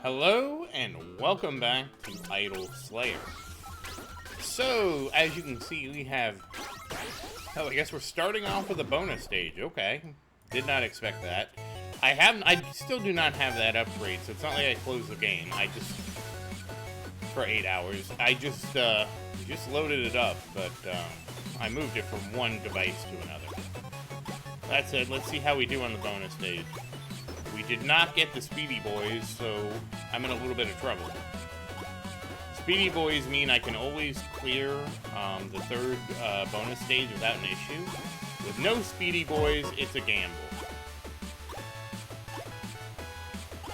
Hello and welcome back to Idol Slayer. So, as you can see, we have... Oh, I guess we're starting off with a bonus stage. Okay. Did not expect that. I still do not have that upgrade, so it's not like I closed the game. For 8 hours. I just loaded it up, but I moved it from one device to another. That said, let's see how we do on the bonus stage. We did not get the Speedy Boys, so I'm in a little bit of trouble. Speedy Boys mean I can always clear the third bonus stage without an issue. With no Speedy Boys, it's a gamble.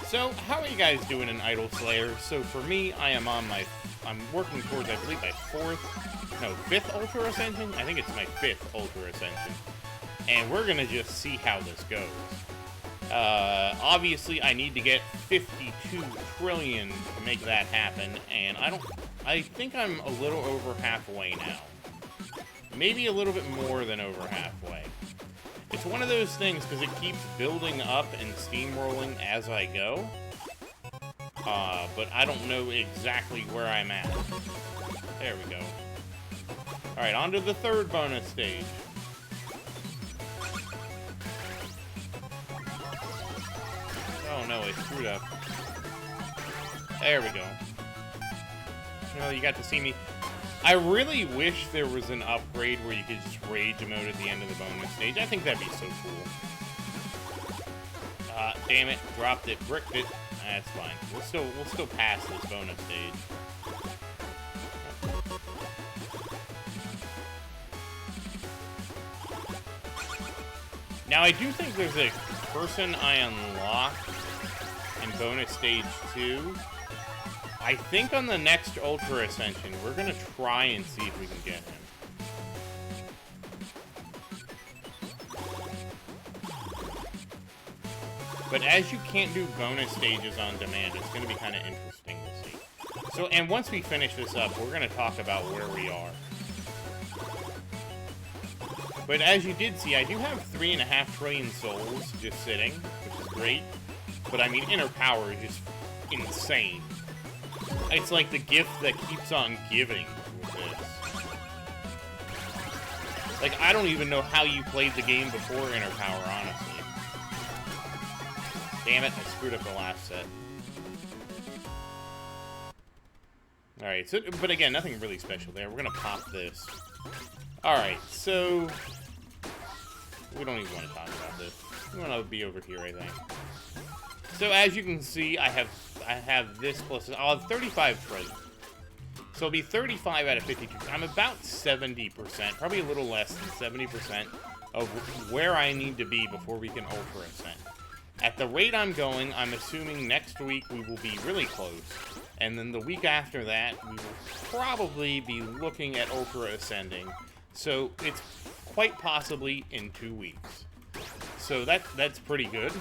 So, how are you guys doing in Idol Slayer? So for me, I'm working towards, I believe, my fifth Ultra Ascension? I think it's my 5th Ultra Ascension. And we're gonna just see how this goes. Obviously, I need to get 52 trillion to make that happen, and I think I'm a little over halfway now. Maybe a little bit more than over halfway. It's one of those things because it keeps building up and steamrolling as I go. But I don't know exactly where I'm at. There we go. Alright, on to the third bonus stage. Oh no, I screwed up. There we go. Well, you got to see me. I really wish there was an upgrade where you could just rage emote at the end of the bonus stage. I think that'd be so cool. Damn it, dropped it, bricked it. That's fine. We'll still pass this bonus stage. Now I do think there's a person I unlock in bonus stage 2. I think on the next Ultra Ascension, we're gonna try and see if we can get him. But as you can't do bonus stages on demand, it's gonna be kind of interesting to see. So, and once we finish this up, we're gonna talk about where we are. But as you did see, I do have 3.5 trillion souls just sitting, which is great. But I mean, inner power is just insane. It's like the gift that keeps on giving with this. Like, I don't even know how you played the game before inner power, honestly. Damn it, I screwed up the last set. Alright, so, but again, nothing really special there. We're gonna pop this. Alright, so... we don't even want to talk about this. We want to be over here, I think. So as you can see, I have this plus... I'll have 35 trillion. So it'll be 35 out of 52. I'm about 70%, probably a little less than 70% of where I need to be before we can Ultra Ascend. At the rate I'm going, I'm assuming next week we will be really close. And then the week after that, we will probably be looking at Ultra Ascending. So it's quite possibly in 2 weeks. So that's pretty good.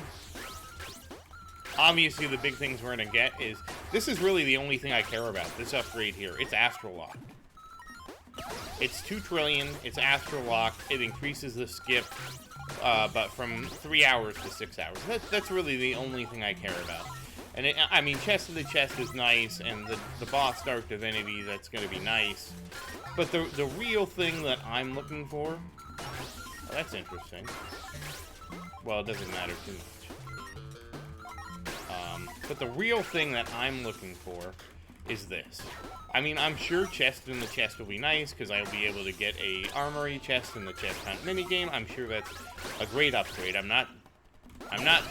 Obviously, the big things we're going to get is... this is really the only thing I care about, this upgrade here. It's Astral Lock. It's 2 trillion, it's Astral Lock, it increases the skip, but from 3 hours to 6 hours. That's really the only thing I care about. And I mean, Chest of the Chest is nice, and the boss Dark Divinity, that's going to be nice. But the real thing that I'm looking for... oh, that's interesting. Well, it doesn't matter too much. But the real thing that I'm looking for is this. I mean, I'm sure Chest in the Chest will be nice, because I'll be able to get a Armory Chest in the Chest Hunt minigame. I'm sure that's a great upgrade. I'm not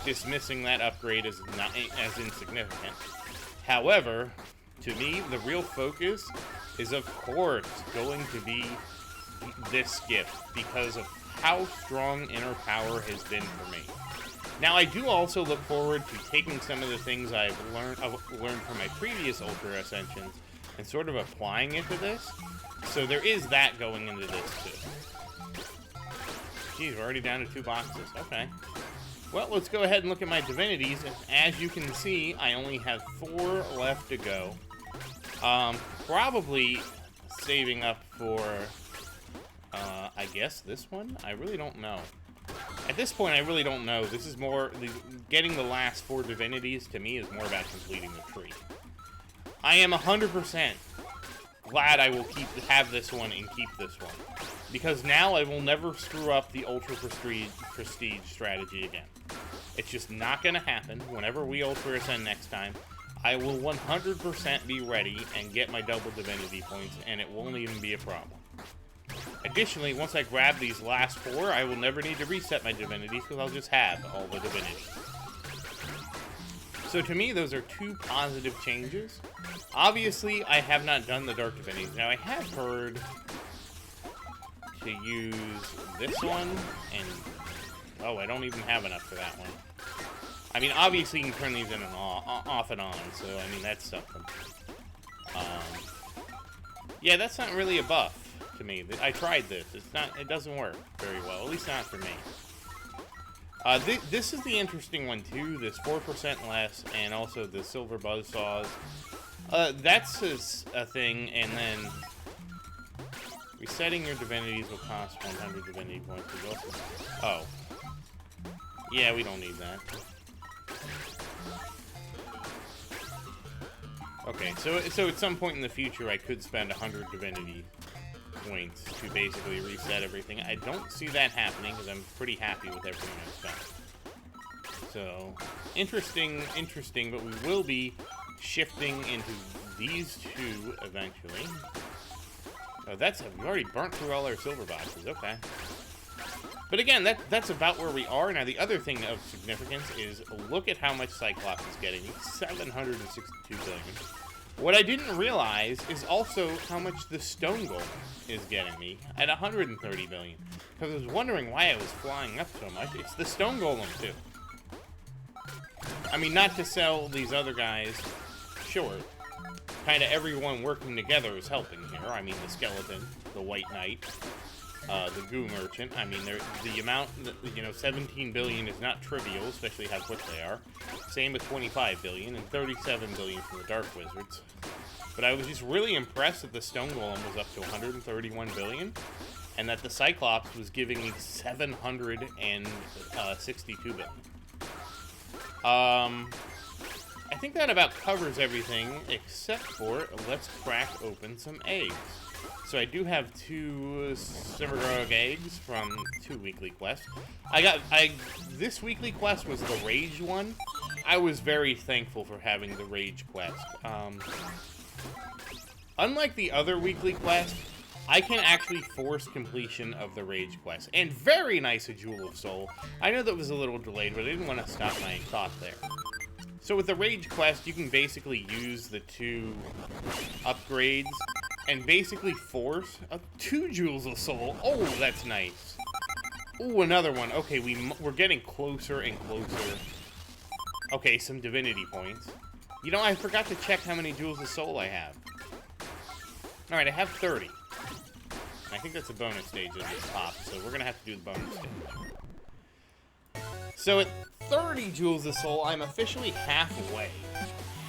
dismissing that upgrade as insignificant. However, to me, the real focus is, of course, going to be this skip, because of how strong inner power has been for me. Now, I do also look forward to taking some of the things I've learned from my previous Ultra Ascensions and sort of applying it to this. So there is that going into this, too. Geez, we're already down to 2 boxes. Okay. Well, let's go ahead and look at my Divinities. As you can see, I only have 4 left to go. Probably saving up for, I guess this one? I really don't know. At this point, I really don't know. This is more... Getting the last 4 divinities, to me, is more about completing the tree. I am 100% glad I will have this one and keep this one. Because now I will never screw up the Ultra Prestige strategy again. It's just not going to happen. Whenever we Ultra Ascend next time, I will 100% be ready and get my double divinity points, and it won't even be a problem. Additionally, once I grab these last 4, I will never need to reset my divinities because I'll just have all the divinities. So to me, those are 2 positive changes. Obviously, I have not done the Dark Divinities. Now, I have heard to use this one, and... Oh, I don't even have enough for that one. I mean, obviously, you can turn these in and off and on, so, I mean, that's something. Yeah, that's not really a buff to me. I tried this. It doesn't work very well, at least not for me. This is the interesting one, too. This 4% less, and also the Silver Buzzsaws. That's a thing, and then... Resetting your divinities will cost 100 divinity points. Oh. Yeah, we don't need that. Okay, so at some point in the future, I could spend 100 divinity points to basically reset everything. I don't see that happening, because I'm pretty happy with everything I've spent. So, interesting, but we will be shifting into these 2 eventually. Oh, we already burnt through all our silver boxes, okay. But again, that's about where we are. Now, the other thing of significance is, look at how much Cyclops is getting. 762 billion. What I didn't realize is also how much the Stone Golem is getting me at 130 billion. Because I was wondering why I was flying up so much. It's the Stone Golem, too. I mean, not to sell these other guys short. Kind of everyone working together is helping here. I mean, the Skeleton, the White Knight, the Goo Merchant. I mean, the amount, 17 billion is not trivial, especially how quick they are. Same with 25 billion and 37 billion from the Dark Wizards. But I was just really impressed that the Stone Golem was up to 131 billion, and that the Cyclops was giving me 762 billion. I think that about covers everything, except for let's crack open some eggs. So I do have 2 Simmergrog eggs from 2 weekly quests. This weekly quest was the Rage one. I was very thankful for having the Rage quest. Unlike the other weekly quest, I can actually force completion of the Rage quest. And very nice, a Jewel of Soul. I know that was a little delayed, but I didn't want to stop my thought there. So with the Rage quest, you can basically use the 2 upgrades and basically force 2 Jewels of Soul. Oh, that's nice. Oh, another one. Okay, we're getting closer and closer. Okay, some divinity points. You know, I forgot to check how many Jewels of Soul I have. Alright, I have 30. And I think that's a bonus stage of this pop, so we're going to have to do the bonus stage. So at 30 Jewels of Soul, I'm officially halfway.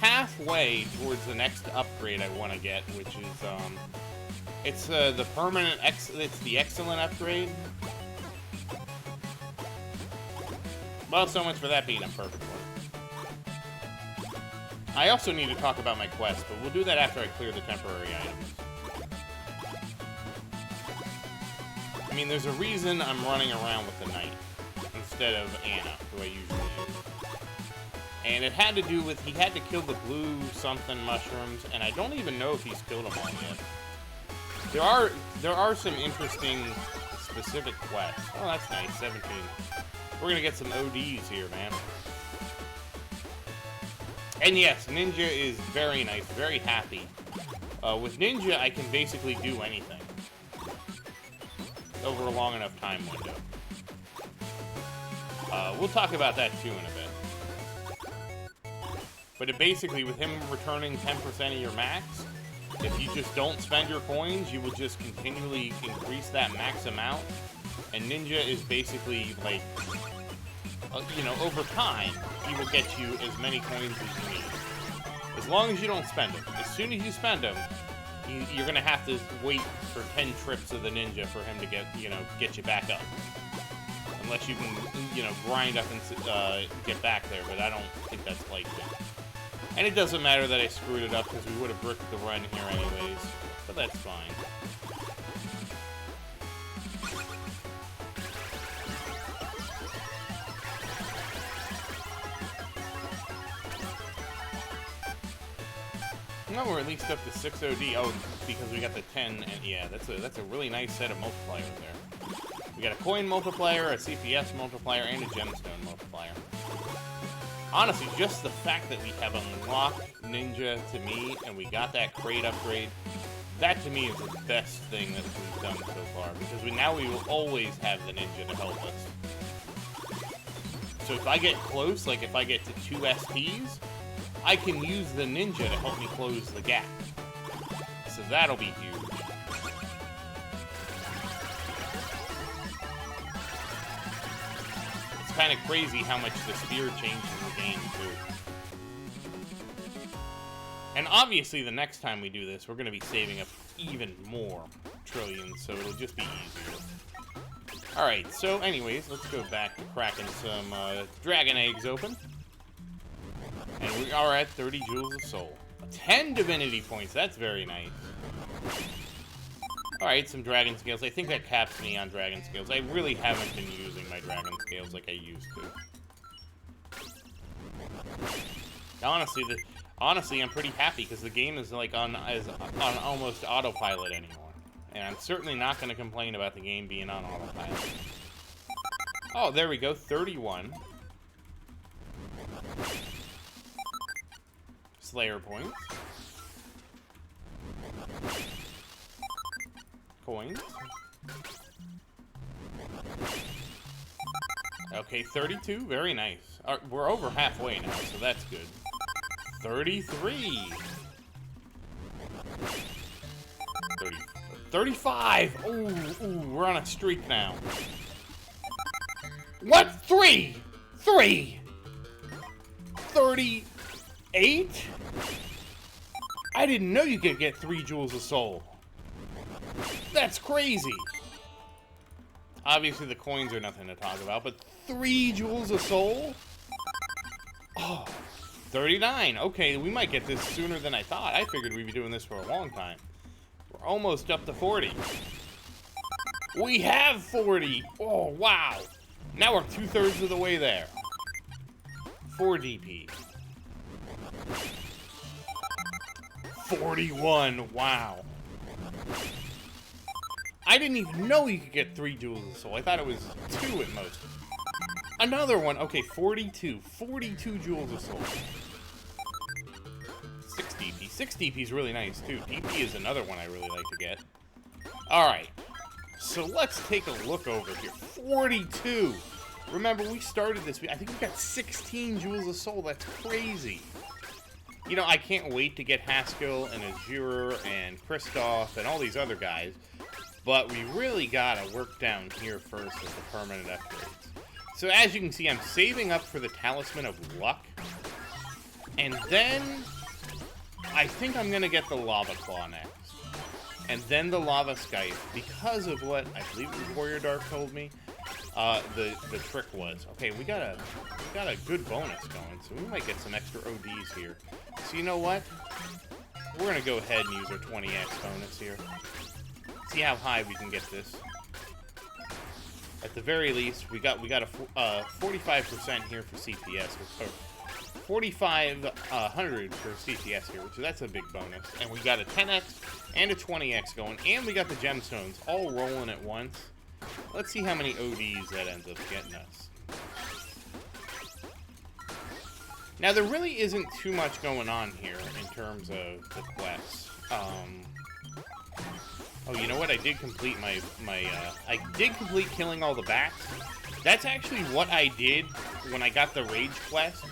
Halfway towards the next upgrade I want to get, which is, it's the permanent, it's the excellent upgrade. Well, so much for that being a perfect one. I also need to talk about my quest, but we'll do that after I clear the temporary items. I mean, there's a reason I'm running around with the Knight instead of Anna, who I usually use. And it had to do with, he had to kill the blue something mushrooms, and I don't even know if he's killed them all yet. There are some interesting specific quests. Oh, that's nice, 17. We're gonna get some ODs here, man. And yes, Ninja is very nice, very happy. With Ninja, I can basically do anything over a long enough time window. We'll talk about that too in a bit. But basically, with him returning 10% of your max, if you just don't spend your coins, you will just continually increase that max amount. And Ninja is basically like, you know, over time, he will get you as many coins as you need. As long as you don't spend them. As soon as you spend them, you're gonna have to wait for 10 trips of the Ninja for him to get, you know, get you back up. unless you can, you know, grind up and get back there, but I don't think that's likely. And it doesn't matter that I screwed it up, because we would have bricked the run here anyways, but that's fine. No, we're at least up to 6 OD. Oh, because we got the 10, and yeah, that's a really nice set of multipliers there. We got a coin multiplier, a CPS multiplier, and a gemstone multiplier. Honestly, just the fact that we have unlocked Ninja to me, and we got that crate upgrade, that to me is the best thing that we've done so far, because now we will always have the Ninja to help us. So if I get close, like if I get to 2 SPs, I can use the Ninja to help me close the gap. So that'll be huge. It's kind of crazy how much the spear changes the game, too. And obviously, the next time we do this, we're going to be saving up even more trillions, so it'll just be easier. Alright, so anyways, let's go back to cracking some dragon eggs open. And we are at 30 Jewels of Soul. 10 Divinity points, that's very nice. Alright, some Dragon Scales. I think that caps me on Dragon Scales. I really haven't been using my Dragon Scales like I used to. Honestly, I'm pretty happy because the game is like on almost autopilot anymore. And I'm certainly not going to complain about the game being on autopilot. Oh, there we go, 31. Slayer points. Coins. Okay, 32. Very nice. We're over halfway now, so that's good. 33. 35. Ooh, we're on a streak now. What? 3. 38? I didn't know you could get 3 Jewels of Soul. That's crazy. Obviously, the coins are nothing to talk about, but 3 Jewels of Soul? Oh, 39. Okay, we might get this sooner than I thought. I figured we'd be doing this for a long time. We're almost up to 40. We have 40. Oh, wow. Now we're 2/3 of the way there. 4 DP. 41. Wow. I didn't even know you could get 3 Jewels of Soul. I thought it was 2 at most. Another one. Okay, 42. 42 Jewels of Soul. 6 DP. 6 DP is really nice, too. DP is another one I really like to get. Alright. So let's take a look over here. 42. Remember, we started this. I think we got 16 Jewels of Soul. That's crazy. You know, I can't wait to get Haskell and Azure and Kristoff and all these other guys. But we really gotta work down here first with the permanent upgrades. So as you can see, I'm saving up for the Talisman of Luck. And then I think I'm gonna get the Lava Claw next. And then the Lava Scythe, because of what I believe it was Warrior Dark told me, the trick was. Okay, we got a good bonus going, so we might get some extra ODs here. So you know what? We're gonna go ahead and use our 20x bonus here. See how high we can get this. At the very least, we got a 45% here for CPS, or 4,500 for CPS here, which that's a big bonus. And we got a 10x and a 20x going, and we got the gemstones all rolling at once. Let's see how many ODs that ends up getting us. Now, there really isn't too much going on here in terms of the quests. Oh, you know what? I did complete I did complete killing all the bats. That's actually what I did when I got the Rage quest.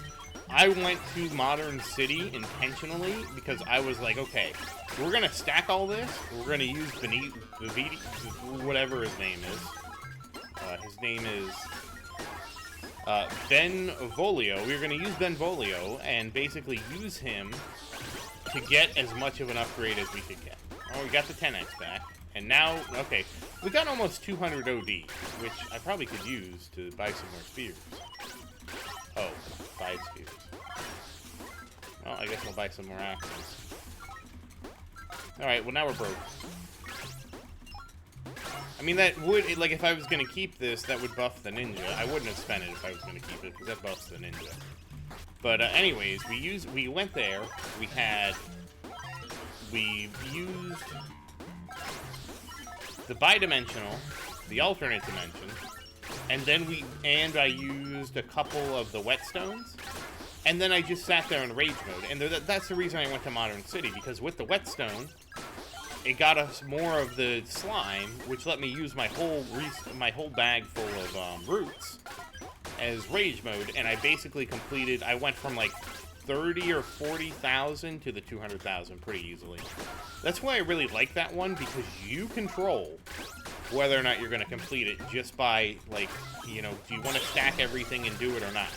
I went to Modern City intentionally because I was like, okay, we're gonna stack all this. We're gonna use Divinities, whatever his name is. His name is Benvolio. We're gonna use Benvolio and basically use him to get as much of an upgrade as we could get. Oh, we got the 10x back. And now, okay, We got almost 200 OD, which I probably could use to buy some more spears. Oh, 5 spears. Well, I guess I'll buy some more axes. Alright, well now we're broke. I mean, that would, like, if I was going to keep this, that would buff the ninja. I wouldn't have spent it if I was going to keep it, because that buffs the ninja. But anyways, we went there, we used the bidimensional, the alternate dimension, and then I used a couple of the whetstones, and then I just sat there in rage mode. And that's the reason I went to Modern City, because with the whetstone, it got us more of the slime, which let me use my whole bag full of roots as rage mode, and I basically completed. I went from like 30 or 40,000 to the 200,000 pretty easily. That's why I really like that one, because you control whether or not you're going to complete it just by, like, you know, do you want to stack everything and do it or not?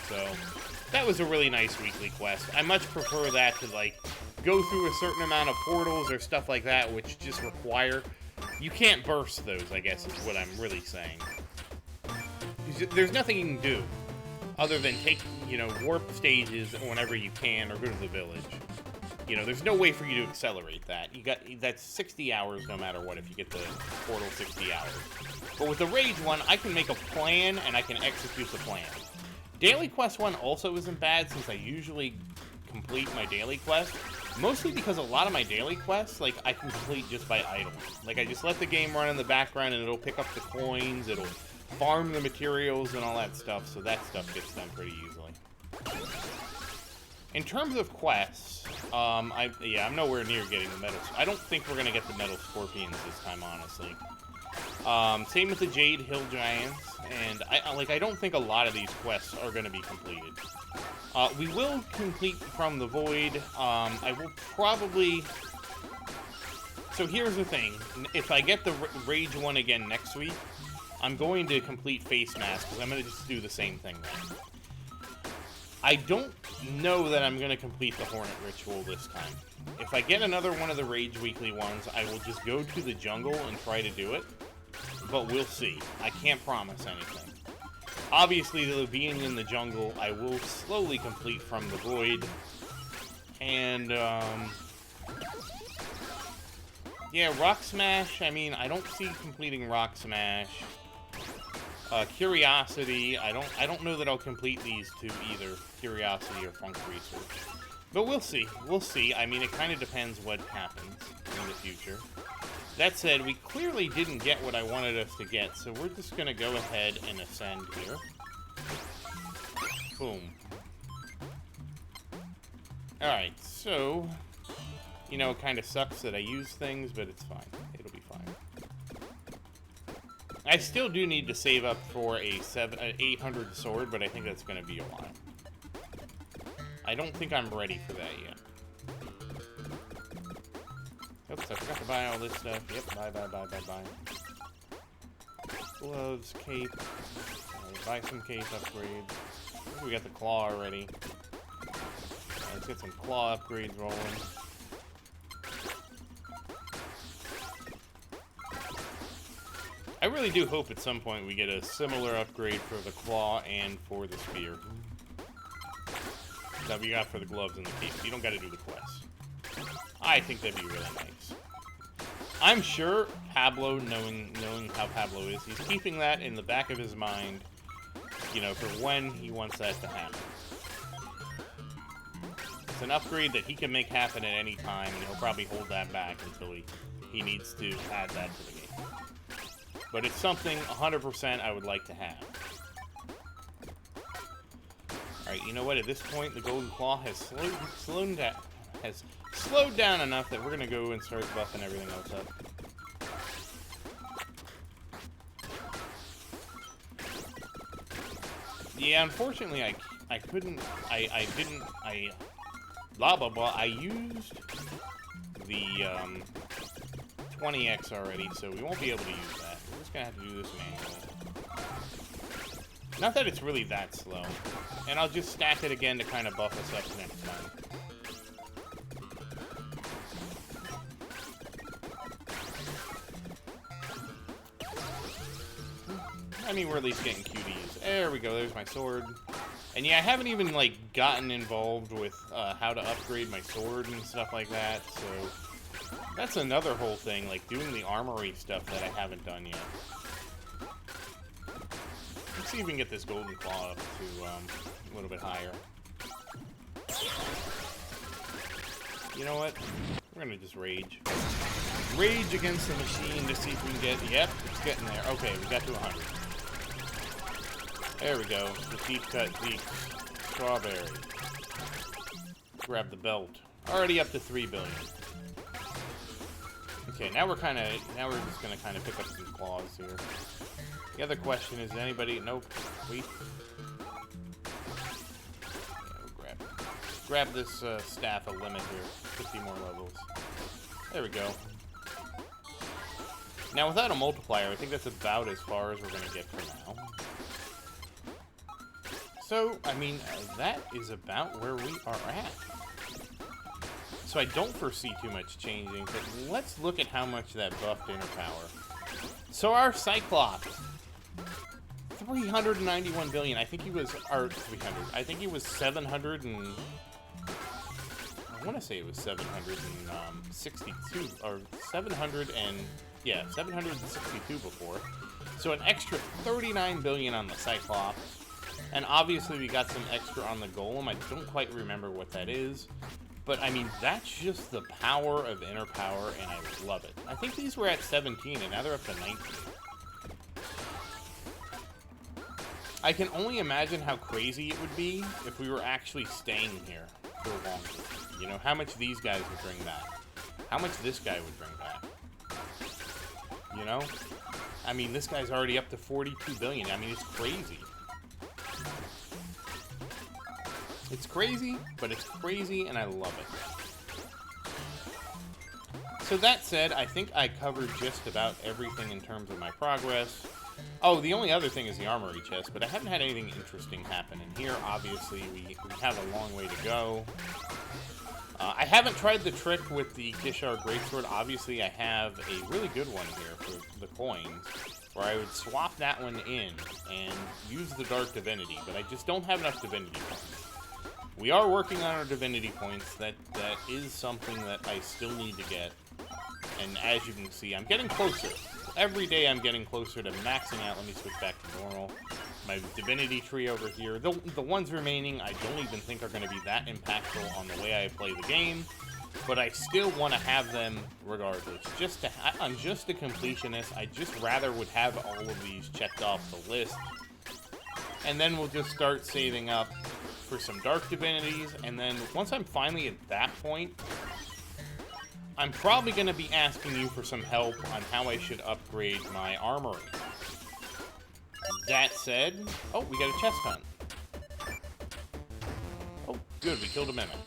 So that was a really nice weekly quest. I much prefer that to, like, go through a certain amount of portals or stuff like that, which just require... You can't burst those, I guess, is what I'm really saying. There's nothing you can do other than take, you know, warp stages whenever you can, or go to the village. You know, there's no way for you to accelerate that. That's 60 hours no matter what if you get the portal 60 hours. But with the Rage one, I can make a plan, and I can execute the plan. Daily Quest 1 also isn't bad, since I usually complete my daily quest. Mostly because a lot of my daily quests, like, I can complete just by idling. Like, I just let the game run in the background, and it'll pick up the coins, it'll farm the materials and all that stuff, so that stuff gets done pretty easily. In terms of quests, I'm nowhere near getting the metal. I don't think we're gonna get the metal scorpions this time, honestly. Same with the Jade Hill Giants, and I don't think a lot of these quests are gonna be completed. We will complete from the Void. I will probably... So here's the thing. If I get the Rage one again next week, I'm going to complete Face Mask, because I'm going to just do the same thing then. I don't know that I'm going to complete the Hornet Ritual this time. If I get another one of the Rage Weekly ones, I will just go to the jungle and try to do it. But we'll see. I can't promise anything. Obviously, though, being in the jungle, I will slowly complete from the Void. And, yeah, Rock Smash, I mean, I don't see completing Rock Smash. Curiosity, I don't know that I'll complete these two either, Curiosity or Funk Research. But we'll see. We'll see. I mean, it kind of depends what happens in the future. That said, we clearly didn't get what I wanted us to get, so we're just going to go ahead and ascend here. Boom. Alright, so... You know, it kind of sucks that I use things, but it's fine. It'll be fine. I still do need to save up for an 800 sword, but I think that's going to be a while. I don't think I'm ready for that yet. Oops, I forgot to buy all this stuff. Yep, buy. Gloves, cape. Buy some cape upgrades. We got the claw already. Let's get some claw upgrades rolling. I really do hope at some point we get a similar upgrade for the claw and for the spear. That we got for the gloves and the cape. You don't got to do the quest. I think that'd be really nice. I'm sure Pablo, knowing how Pablo is, he's keeping that in the back of his mind, you know, for when he wants that to happen. It's an upgrade that he can make happen at any time, and he'll probably hold that back until he needs to add that to the game. But it's something 100% I would like to have. Alright, you know what? At this point, the Golden Claw has slowed down enough that we're going to go and start buffing everything else up. Yeah, unfortunately, I couldn't, blah, blah, blah. I used the, 20x already, so we won't be able to use that. We're just gonna have to do this manually. Not that it's really that slow. And I'll just stack it again to kind of buff us up next time. I mean, we're at least getting QDs. There we go, there's my sword. And yeah, I haven't even, like, gotten involved with how to upgrade my sword and stuff like that, so that's another whole thing, like, doing the armory stuff that I haven't done yet. Let's see if we can get this golden claw up to a little bit higher. You know what? We're gonna just rage. Rage against the machine to see if we can get... Yep, it's getting there. Okay, we got to 100. There we go. The deep cut deep strawberry. Grab the belt. Already up to 3 billion. Okay, now we're just gonna kind of pick up some claws here. The other question is, anybody... Nope. Wait. Yeah, we'll grab this staff a limit here. 50 more levels. There we go. Now, without a multiplier, I think that's about as far as we're going to get for now. So, I mean, that is about where we are at. So I don't foresee too much changing, but let's look at how much that buffed inner power. So our Cyclops, 391 billion. I think he was, or 300. I think he was 700 and... I want to say it was 762, or 700 and... Yeah, 762 before. So an extra 39 billion on the Cyclops. And obviously we got some extra on the Golem. I don't quite remember what that is. But, I mean, that's just the power of inner power, and I love it. I think these were at 17, and now they're up to 19. I can only imagine how crazy it would be if we were actually staying here for longer. You know, how much these guys would bring back. How much this guy would bring back. You know? I mean, this guy's already up to 42 billion. I mean, it's crazy. It's crazy, but it's crazy, and I love it. So that said, I think I covered just about everything in terms of my progress. Oh, the only other thing is the armory chest, but I haven't had anything interesting happen in here. Obviously, we have a long way to go. I haven't tried the trick with the Kishar Greatsword. Obviously, I have a really good one here for the coins, where I would swap that one in and use the Dark Divinity, but I just don't have enough Divinity points. We are working on our Divinity points. That is something that I still need to get, and as you can see, I'm getting closer. Every day I'm getting closer to maxing out. Let me switch back to normal. My Divinity tree over here. The ones remaining I don't even think are going to be that impactful on the way I play the game, but I still want to have them regardless. I'm just a completionist. I just rather would have all of these checked off the list, and then we'll just start saving up for some Dark Divinities, and then once I'm finally at that point, I'm probably going to be asking you for some help on how I should upgrade my armory. That said... Oh, we got a chest hunt. Oh, good, we killed a mimic.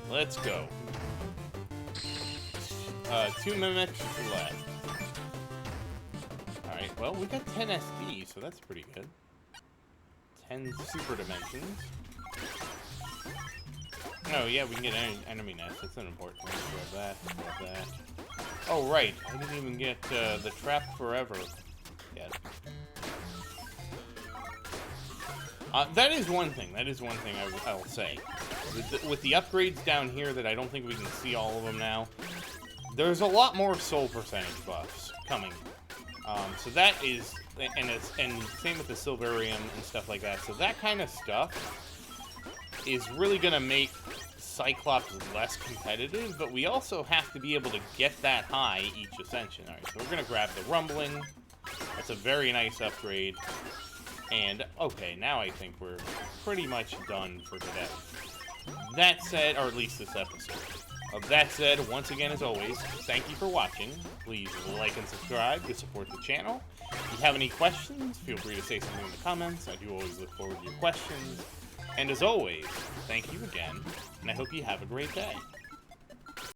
Let's go. 2 mimics left. Alright, well, we got 10 SD, so that's pretty good. 10 super dimensions. Oh, yeah, we can get enemy nest. That's an important one. Grab that. Oh, right. I didn't even get the trap forever yet. That is one thing. I'll say. With the upgrades down here that I don't think we can see all of them now, there's a lot more soul percentage buffs coming. So that is... And same with the Silverium and stuff like that. So that kind of stuff is really going to make Cyclops less competitive, but we also have to be able to get that high each Ascension. Alright, so we're going to grab the Rumbling. That's a very nice upgrade. And, okay, now I think we're pretty much done for today. That said, or at least this episode. That said, once again, as always, thank you for watching. Please like and subscribe to support the channel. If you have any questions, feel free to say something in the comments. I do always look forward to your questions. And as always, thank you again, and I hope you have a great day.